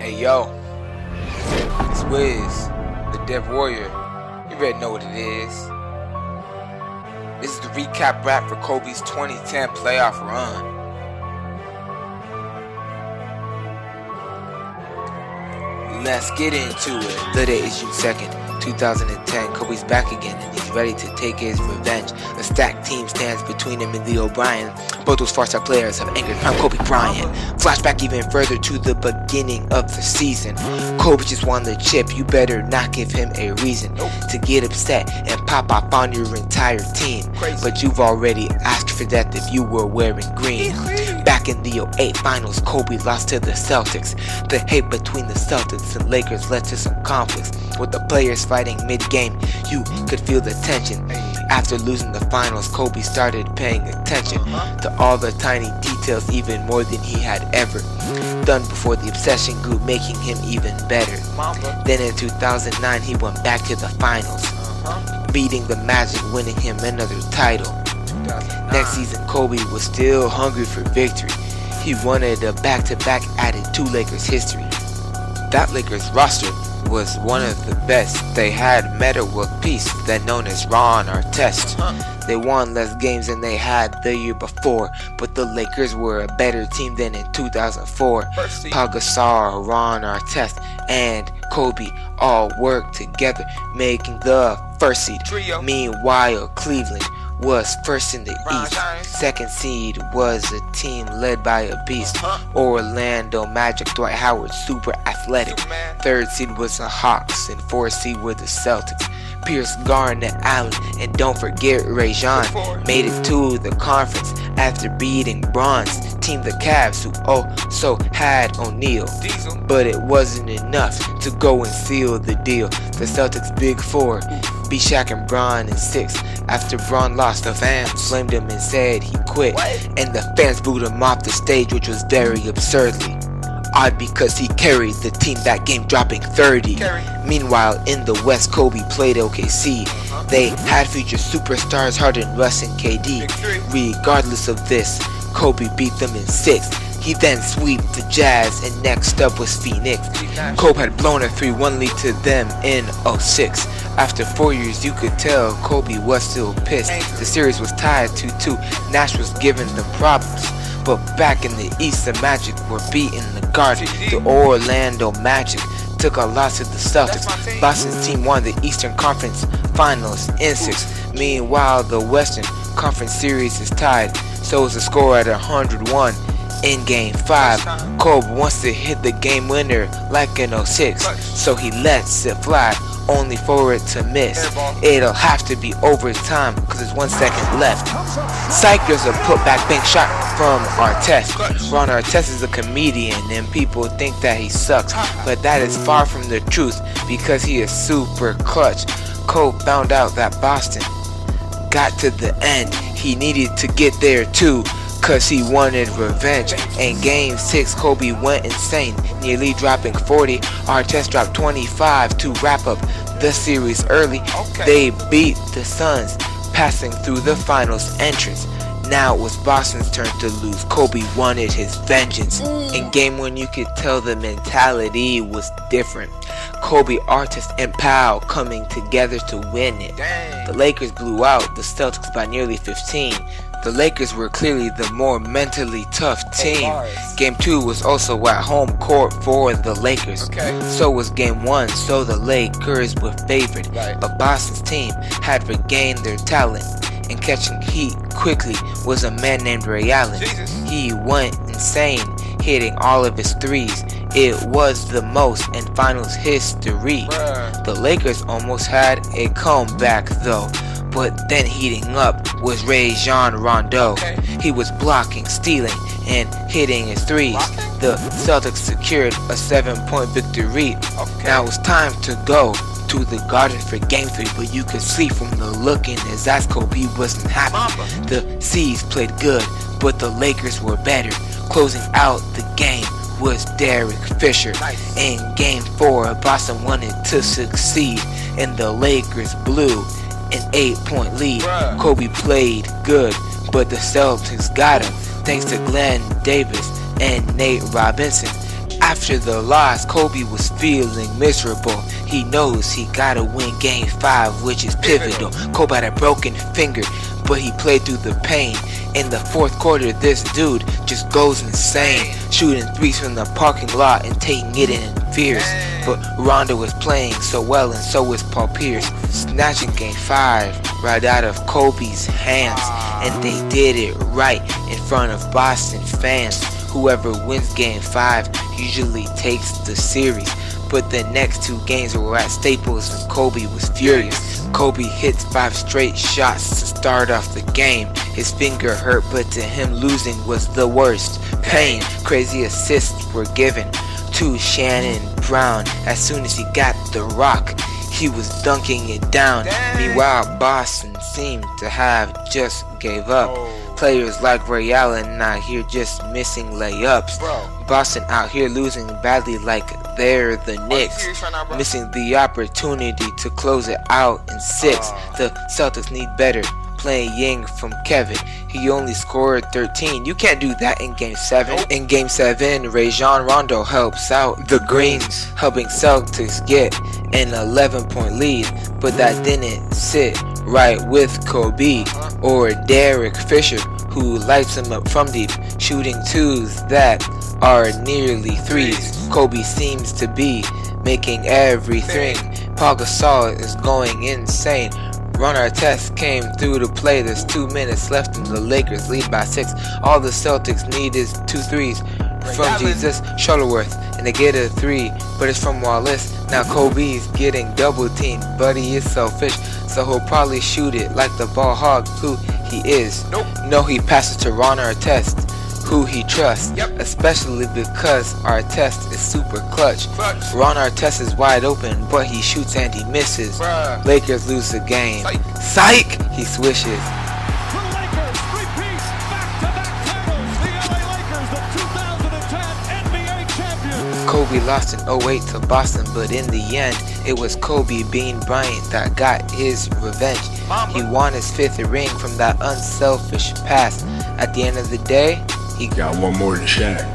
Hey yo, it's Wiz, the Dev Warrior. You already know what it is. This is the recap rap for Kobe's 2010 playoff run. Let's get into it. The day is June 2nd, 2010. Kobe's back again and he's ready to take his revenge. A stacked team stands between him and Leo Bryant. Both those far-star players have angered prime Kobe Bryant. Flashback even further to the beginning of the season. Kobe just won the chip. You better not give him a reason to get upset and pop off on your entire team. But you've already asked for that if you were wearing green. Back in the 08 finals, Kobe lost to the Celtics. The hate between the Celtics and Lakers led to some conflicts. With the players fighting mid-game, you could feel the tension. After losing the finals, Kobe started paying attention to all the tiny details, even more than he had ever done before the obsession grew, making him even better. Then in 2009, he went back to the finals, beating the Magic, winning him another title. Next season, Kobe was still hungry for victory. He wanted a back-to-back added to Lakers history. That Lakers roster was one of the best. They had meta world piece then known as Ron Artest. They won less games than they had the year before, but the Lakers were a better team than in 2004. Paul Gasol, Ron Artest, and Kobe all worked together, making the first seed. Meanwhile, Cleveland was first in the East. Second seed was a team led by a beast, Orlando Magic, Dwight Howard, super athletic. Third seed was the Hawks, and fourth seed were the Celtics. Pierce, Garnett, Allen, and don't forget Ray John made it to the conference after beating Bronze team the Cavs, who also had O'Neal. But it wasn't enough to go and seal the deal. The Celtics' Big Four beat Shaq and Bron in 6. After Bron lost, the fans blamed him and said he quit, and the fans booed him off the stage, which was very absurdly odd because he carried the team that game, dropping 30. Meanwhile, in the West, Kobe played OKC. They had future superstars Harden, Russ, and KD. Regardless of this, Kobe beat them in 6. He then swept the Jazz, and next up was Phoenix. Kobe had blown a 3-1 lead to them in 06. After 4 years, you could tell Kobe was still pissed. The series was tied 2-2. Nash was giving them problems. But back in the East, the Magic were beating the Garden. The Orlando Magic took a loss to the Celtics. Boston's team won the Eastern Conference Finals in 6. Meanwhile, the Western Conference Series is tied. So is the score at 101 in Game 5. Kobe wants to hit the game winner like in 06. So he lets it fly, only for it to miss. It'll have to be overtime because there's 1 second left. Psych, there's a putback bank shot from Artest. Ron Artest is a comedian and people think that he sucks, but that is far from the truth because he is super clutch. Kobe found out that Boston got to the end. He needed to get there too, cause he wanted revenge. In Game 6, Kobe went insane, nearly dropping 40. Artest dropped 25 to wrap up the series early. They beat the Suns, passing through the finals entrance. Now it was Boston's turn to lose. Kobe wanted his vengeance. In Game 1, you could tell the mentality was different. Kobe, Artest, and Powell coming together to win it. The Lakers blew out the Celtics by nearly 15. The Lakers were clearly the more mentally tough team. Game 2 was also at home court for the Lakers. So was Game 1, so the Lakers were favored. But Boston's team had regained their talent, and catching heat quickly was a man named Ray Allen. He went insane, hitting all of his threes. It was the most in finals history. The Lakers almost had a comeback though. But then heating up was Rajon Rondo. He was blocking, stealing, and hitting his threes. The Celtics secured a 7-point victory. Now it was time to go to the Garden for Game 3, but you could see from the look in his eyes Kobe wasn't happy. The C's played good, but the Lakers were better. Closing out the game was Derek Fisher. In Game 4, Boston wanted to succeed, and the Lakers blew an 8-point lead. Kobe played good, but the Celtics got him thanks to Glenn Davis and Nate Robinson. After the loss, Kobe was feeling miserable. He knows he gotta win game 5, which is pivotal. Kobe had a broken finger, but he played through the pain. In the fourth quarter, this dude just goes insane, shooting threes from the parking lot and taking it in fierce. But Rondo was playing so well, and so was Paul Pierce, snatching game 5 right out of Kobe's hands. And they did it right in front of Boston fans. Whoever wins game 5 usually takes the series. But the next 2 games were at Staples and Kobe was furious. Kobe hits 5 straight shots to start off the game. His finger hurt, but to him losing was the worst pain. Crazy assists were given to Shannon Brown. As soon as he got the rock, he was dunking it down. Meanwhile, Boston seemed to have just gave up. Players like Ray Allen out here just missing layups. Boston out here losing badly like they're the Knicks, missing the opportunity to close it out in 6. The Celtics need better playing from Kevin. He only scored 13. You can't do that in game 7. In game 7, Rajon Rondo helps out the Greens, helping Celtics get an 11-point lead, but that didn't sit right with Kobe or Derek Fisher, who lights him up from deep, shooting 2s that are nearly 3s. Kobe seems to be making everything. Paul Gasol is going insane. Ron Artest came through to play. There's 2 minutes left and the Lakers lead by 6. All the Celtics need is 2 threes from Jesus Shuttleworth, and they get a 3, but it's from Wallace. Now Kobe's getting double teamed, but he is selfish, so he'll probably shoot it like the ball hog who he is. No, he passes to Ron Artest, who he trusts, especially because Artest is super clutch. Ron Artest is wide open, but he shoots and he misses. Lakers lose the game. Psych! He swishes. The Lakers repeat back-to-back titles. The LA Lakers, the 2010 NBA champions. Kobe lost in 08 to Boston, but in the end, it was Kobe being Bryant that got his revenge. He won his 5th ring from that unselfish pass. At the end of the day, he got one more than Shaq.